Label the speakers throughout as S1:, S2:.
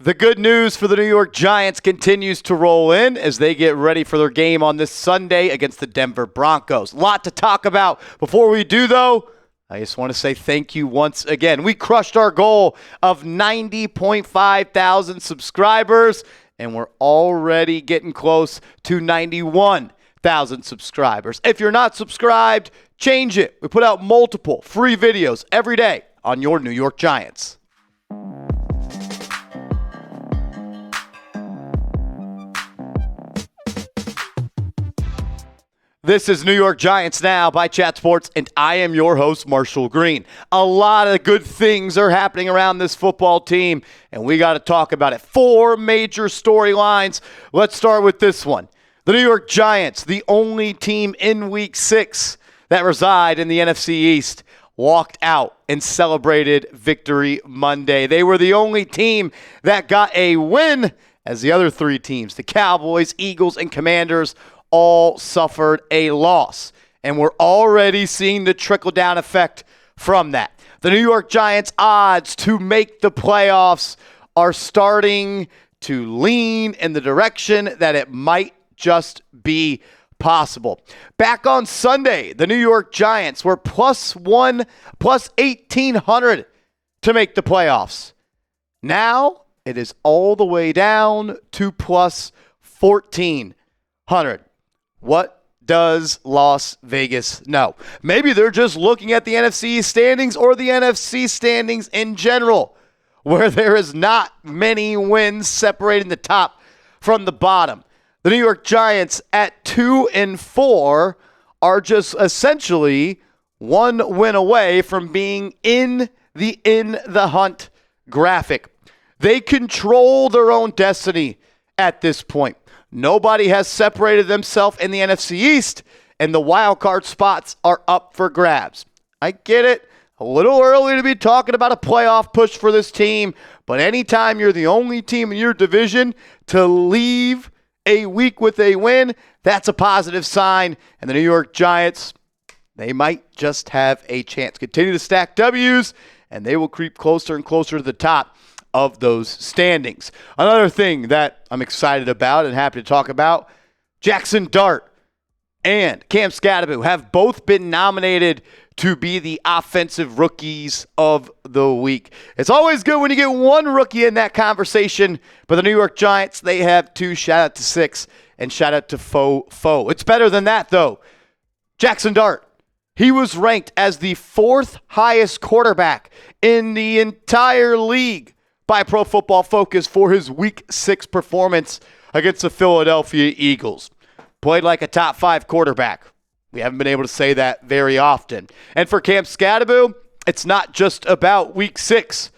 S1: The good news for the New York Giants continues to roll in as they get ready for their game on this Sunday against the Denver Broncos. A lot to talk about. Before we do, though, I just want to say thank you once again. We crushed our goal of 90.5 thousand subscribers, and we're already getting close to 91,000 subscribers. If you're not subscribed, change it. We put out multiple free videos every day on your New York Giants. This is New York Giants Now by Chat Sports, and I am your host, Marshall Green. A lot of good things are happening around this football team, and we got to talk about it. 4 major storylines. Let's start with this one. The New York Giants, the only team in Week 6 that reside in the NFC East, walked out and celebrated Victory Monday. They were the only team that got a win, as the other 3 teams, the Cowboys, Eagles, and Commanders, all suffered a loss. And we're already seeing the trickle-down effect from that. The New York Giants' odds to make the playoffs are starting to lean in the direction that it might just be possible. Back on Sunday, the New York Giants were plus 1,800 to make the playoffs. Now it is all the way down to plus 1,400. What does Las Vegas know? Maybe they're just looking at the NFC standings or the NFC standings in general, where there is not many wins separating the top from the bottom. The New York Giants at 2-4 are just essentially 1 win away from being in the hunt graphic. They control their own destiny at this point. Nobody has separated themselves in the NFC East, and the wild card spots are up for grabs. I get it. A little early to be talking about a playoff push for this team, but anytime you're the only team in your division to leave a week with a win, that's a positive sign. And the New York Giants, they might just have a chance. Continue to stack W's, and they will creep closer and closer to the top of those standings. Another thing that I'm excited about and happy to talk about, Jaxson Dart and Cam Skattebo have both been nominated to be the offensive rookies of the week. It's always good when you get one rookie in that conversation, but the New York Giants, they have 2. Shout out to 6 and shout out to Foe. It's better than that, though. Jaxson Dart, he was ranked as the 4th highest quarterback in the entire league by Pro Football Focus for his Week 6 performance against the Philadelphia Eagles. Played like a top 5 quarterback. We haven't been able to say that very often. And for Cam Skattebo, it's not just about Week 6.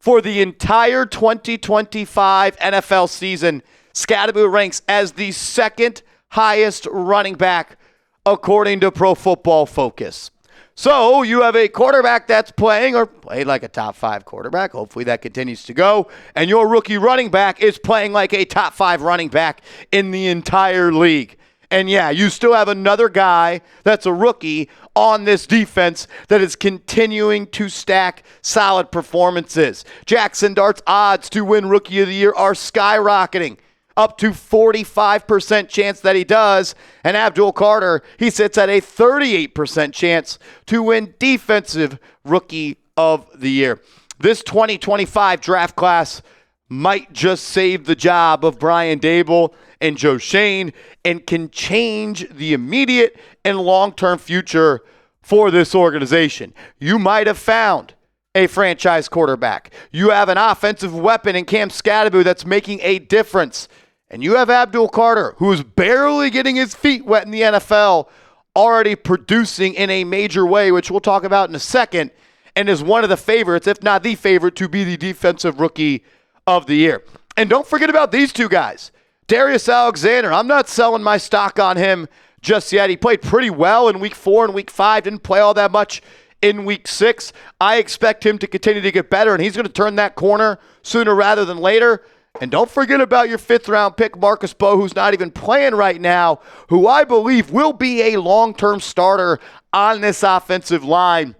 S1: For the entire 2025 NFL season, Skattebo ranks as the 2nd highest running back according to Pro Football Focus. So you have a quarterback that's playing or played like a top 5 quarterback. Hopefully that continues to go. And your rookie running back is playing like a top 5 running back in the entire league. And yeah, you still have another guy that's a rookie on this defense that is continuing to stack solid performances. Jaxson Dart's odds to win Rookie of the Year are skyrocketing, up to 45% chance that he does. And Abdul Carter, he sits at a 38% chance to win Defensive Rookie of the Year. This 2025 draft class might just save the job of Brian Dable and Joe Shane and can change the immediate and long-term future for this organization. You might have found a franchise quarterback. You have an offensive weapon in Cam Skattebo that's making a difference. And you have Abdul Carter, who is barely getting his feet wet in the NFL, already producing in a major way, which we'll talk about in a second, and is one of the favorites, if not the favorite, to be the Defensive Rookie of the Year. And don't forget about these 2 guys. Darius Alexander, I'm not selling my stock on him just yet. He played pretty well in Week 4 and Week 5, didn't play all that much in Week 6. I expect him to continue to get better, and he's going to turn that corner sooner rather than later. And don't forget about your 5th-round pick, Marcus Bowe, who's not even playing right now, who I believe will be a long-term starter on this offensive line.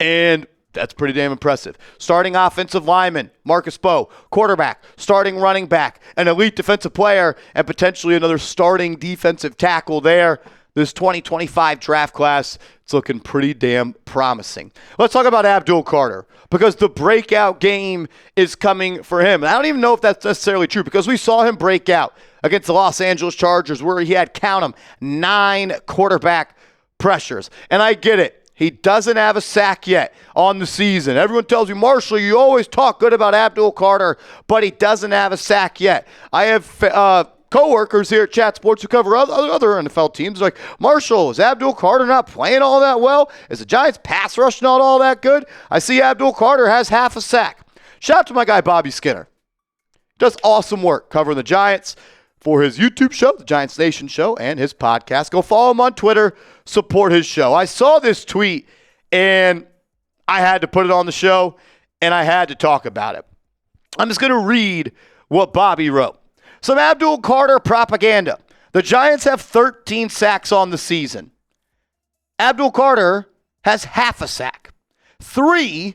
S1: And That's pretty damn impressive. Starting offensive lineman, Marcus Bowe. Quarterback, starting running back, an elite defensive player, and potentially another starting defensive tackle there. This 2025 draft class, it's looking pretty damn promising. Let's talk about Abdul Carter, because the breakout game is coming for him. And I don't even know if that's necessarily true, because we saw him break out against the Los Angeles Chargers, where he had, count them, 9 quarterback pressures. And I get it. He doesn't have a sack yet on the season. Everyone tells me, Marshall, you always talk good about Abdul Carter, but he doesn't have a sack yet. I have coworkers here at Chat Sports who cover other NFL teams. Like, Marshall, is Abdul Carter not playing all that well? Is the Giants' pass rush not all that good? I see Abdul Carter has half a sack. Shout out to my guy, Bobby Skinner. Does awesome work covering the Giants for his YouTube show, the Giants Nation Show, and his podcast. Go follow him on Twitter. Support his show. I saw this tweet, and I had to put it on the show, and I had to talk about it. I'm just going to read what Bobby wrote. Some Abdul Carter propaganda. The Giants have 13 sacks on the season. Abdul Carter has half a sack. 3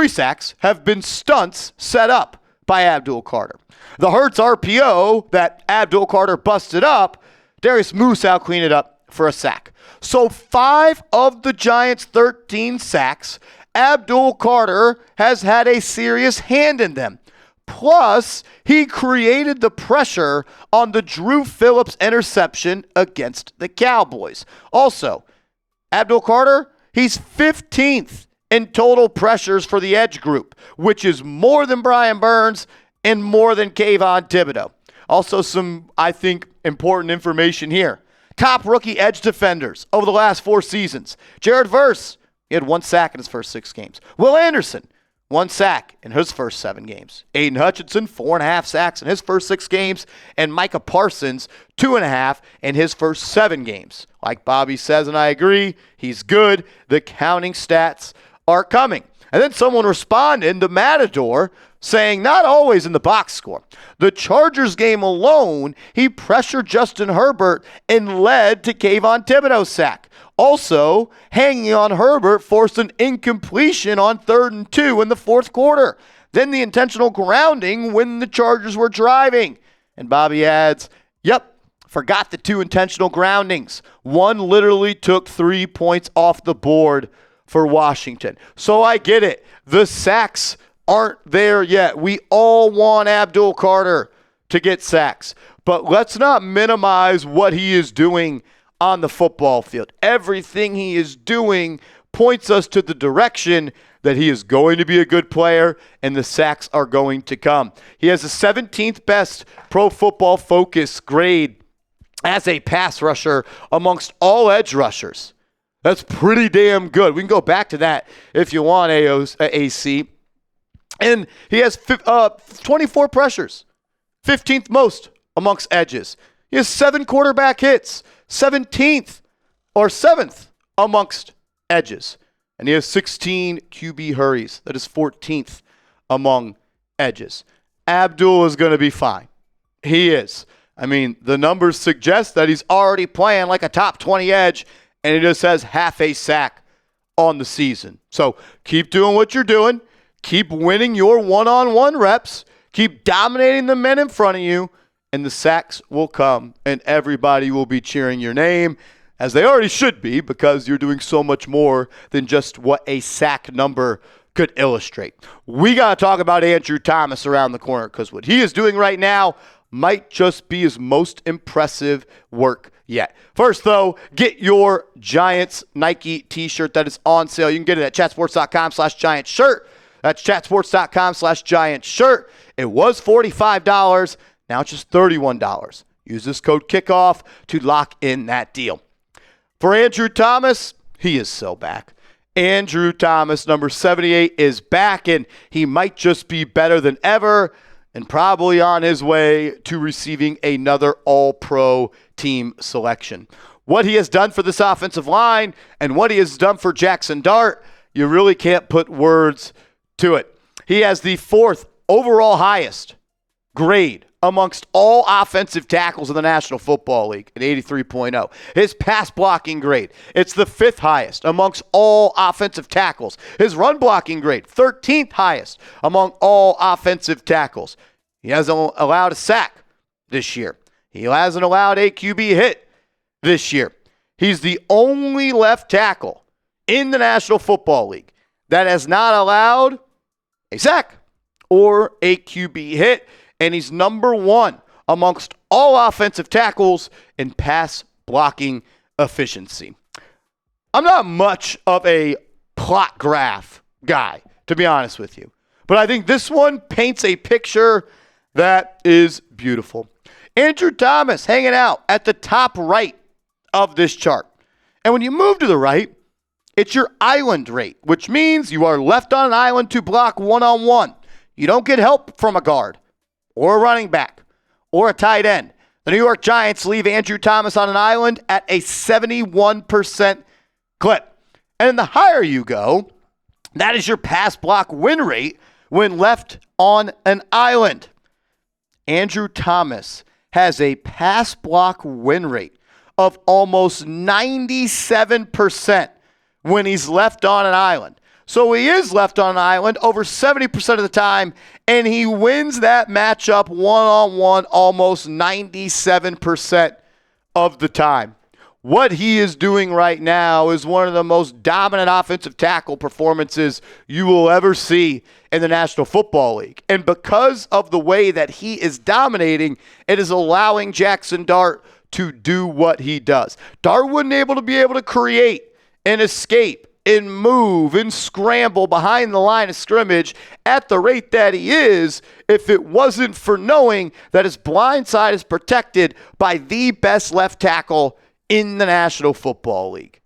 S1: sacks have been stunts set up by Abdul Carter. The Hurts RPO that Abdul Carter busted up, Darius Moose out cleaned it up for a sack. So 5 of the Giants' 13 sacks, Abdul Carter has had a serious hand in them. Plus, he created the pressure on the Drew Phillips interception against the Cowboys. Also, Abdul Carter, he's 15th in total pressures for the edge group, which is more than Brian Burns and more than Kayvon Thibodeau. Also, some, I think, important information here. Top rookie edge defenders over the last 4 seasons. Jared Verse, he had 1 sack in his first 6 games. Will Anderson, 1 sack in his first 7 games. Aiden Hutchinson, 4.5 sacks in his first 6 games. And Micah Parsons, 2.5 in his first 7 games. Like Bobby says, and I agree, he's good. The counting stats are coming. And then someone responded, the Matador, saying not always in the box score. The Chargers game alone, he pressured Justin Herbert and led to Kayvon Thibodeau's sack. Also, hanging on Herbert forced an incompletion on 3rd and 2 in the 4th quarter. Then the intentional grounding when the Chargers were driving. And Bobby adds, yep, forgot the 2 intentional groundings. One literally took 3 points off the board for Washington. So I get it. The sacks aren't there yet. We all want Abdul Carter to get sacks. But let's not minimize what he is doing on the football field. Everything he is doing points us to the direction that he is going to be a good player and the sacks are going to come. He has the 17th best Pro Football Focus grade as a pass rusher amongst all edge rushers. That's pretty damn good. We can go back to that if you want, AC. And he has 24 pressures, 15th most amongst edges. He has 7 quarterback hits, 17th or 7th amongst edges. And he has 16 QB hurries. That is 14th among edges. Abdul is going to be fine. He is. I mean, the numbers suggest that he's already playing like a top 20 edge, and he just has half a sack on the season. So keep doing what you're doing. Keep winning your one-on-one reps. Keep dominating the men in front of you, and the sacks will come, and everybody will be cheering your name, as they already should be, because you're doing so much more than just what a sack number could illustrate. We got to talk about Andrew Thomas around the corner, because what he is doing right now might just be his most impressive work yet. First, though, get your Giants Nike t-shirt that is on sale. You can get it at chatsports.com/Giants shirt. That's chatsports.com/Giants shirt. It was $45. Now it's just $31. Use this code KICKOFF to lock in that deal. For Andrew Thomas, he is so back. Andrew Thomas, number 78, is back, and he might just be better than ever and probably on his way to receiving another All-Pro team selection. What he has done for this offensive line and what he has done for Jaxson Dart, you really can't put words to it. He has the 4th overall highest grade amongst all offensive tackles in the National Football League at 83.0. His pass blocking grade, it's the 5th highest amongst all offensive tackles. His run blocking grade, 13th highest among all offensive tackles. He hasn't allowed a sack this year. He hasn't allowed a QB hit this year. He's the only left tackle in the National Football League that has not allowed a sack or a QB hit, and he's number 1 amongst all offensive tackles in pass blocking efficiency. I'm not much of a plot graph guy, to be honest with you, but I think this one paints a picture that is beautiful. Andrew Thomas hanging out at the top right of this chart. And when you move to the right, it's your island rate, which means you are left on an island to block one-on-one. You don't get help from a guard or a running back or a tight end. The New York Giants leave Andrew Thomas on an island at a 71% clip. And the higher you go, that is your pass block win rate when left on an island. Andrew Thomas has a pass block win rate of almost 97% when he's left on an island. So he is left on an island over 70% of the time, and he wins that matchup one-on-one almost 97% of the time. What he is doing right now is one of the most dominant offensive tackle performances you will ever see in the National Football League. And because of the way that he is dominating, it is allowing Jaxson Dart to do what he does. Dart wouldn't be able to create and escape and move and scramble behind the line of scrimmage at the rate that he is if it wasn't for knowing that his blind side is protected by the best left tackle in the National Football League.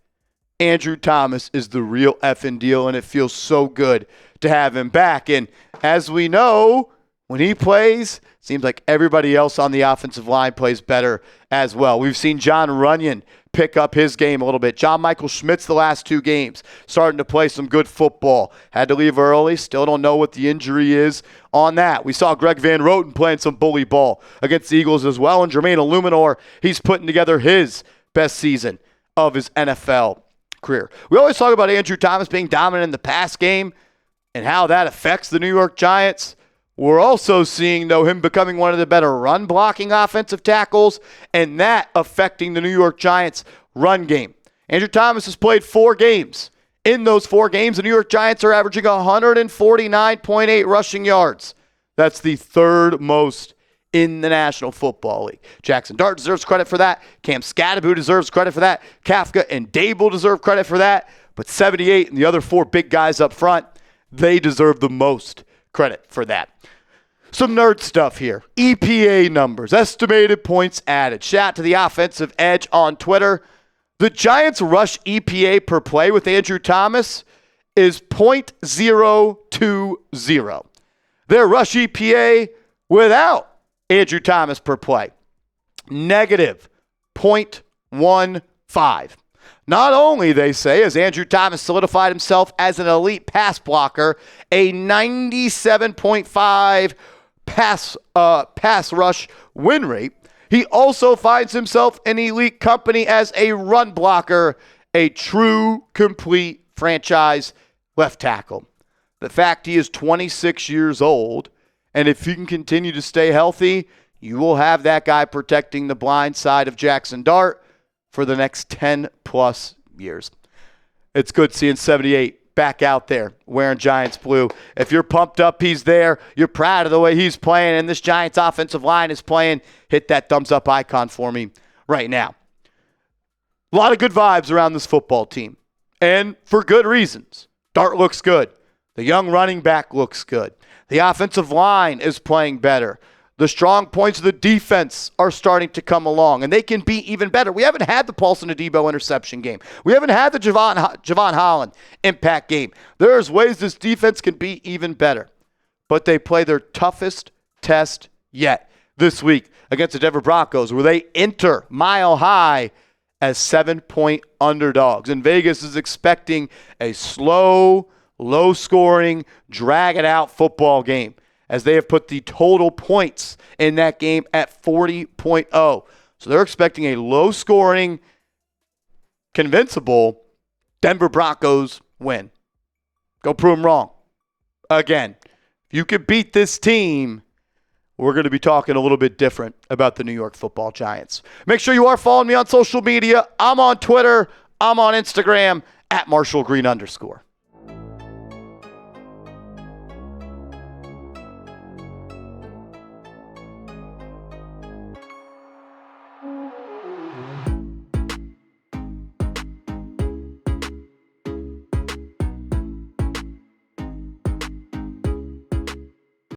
S1: Andrew Thomas is the real effing deal, and it feels so good to have him back. And as we know, when he plays, it seems like everybody else on the offensive line plays better as well. We've seen John Runyon pick up his game a little bit. John Michael Schmitz the last 2 games starting to play some good football. Had to leave early. Still don't know what the injury is on that. We saw Greg Van Roten playing some bully ball against the Eagles as well. And Jermaine Illuminor, he's putting together his best season of his NFL career. We always talk about Andrew Thomas being dominant in the pass game and how that affects the New York Giants. We're also seeing, though, him becoming one of the better run-blocking offensive tackles, and that affecting the New York Giants' run game. Andrew Thomas has played 4 games. In those 4 games, the New York Giants are averaging 149.8 rushing yards. That's the 3rd most in the National Football League. Jaxson Dart deserves credit for that. Cam Skattebo deserves credit for that. Kafka and Dable deserve credit for that. But 78 and the other 4 big guys up front, they deserve the most credit for that. Some nerd stuff here. EPA numbers, estimated points added. Shout out to the Offensive Edge on Twitter. The Giants' rush EPA per play with Andrew Thomas is .020. Their rush EPA without Andrew Thomas per play, negative .15. Not only, they say, has Andrew Thomas solidified himself as an elite pass blocker, a 97.5 pass rush win rate, he also finds himself in elite company as a run blocker, a true, complete franchise left tackle. The fact he is 26 years old, and if he can continue to stay healthy, you will have that guy protecting the blind side of Jaxson Dart for the next 10-plus years. It's good seeing 78 back out there wearing Giants blue. If you're pumped up, he's there. You're proud of the way he's playing, and this Giants offensive line is playing. Hit that thumbs-up icon for me right now. A lot of good vibes around this football team, and for good reasons. Dart looks good. The young running back looks good. The offensive line is playing better. The strong points of the defense are starting to come along, and they can be even better. We haven't had the Paulson Adebo interception game. We haven't had the Javon Holland impact game. There's ways this defense can be even better, but they play their toughest test yet this week against the Denver Broncos, where they enter Mile High as 7-point underdogs. And Vegas is expecting a slow, low-scoring, drag-it-out football game as they have put the total points in that game at 40.0. So they're expecting a low-scoring, convincible Denver Broncos win. Go prove them wrong. Again, if you could beat this team, we're going to be talking a little bit different about the New York Football Giants. Make sure you are following me on social media. I'm on Twitter. I'm on Instagram @MarshallGreen_.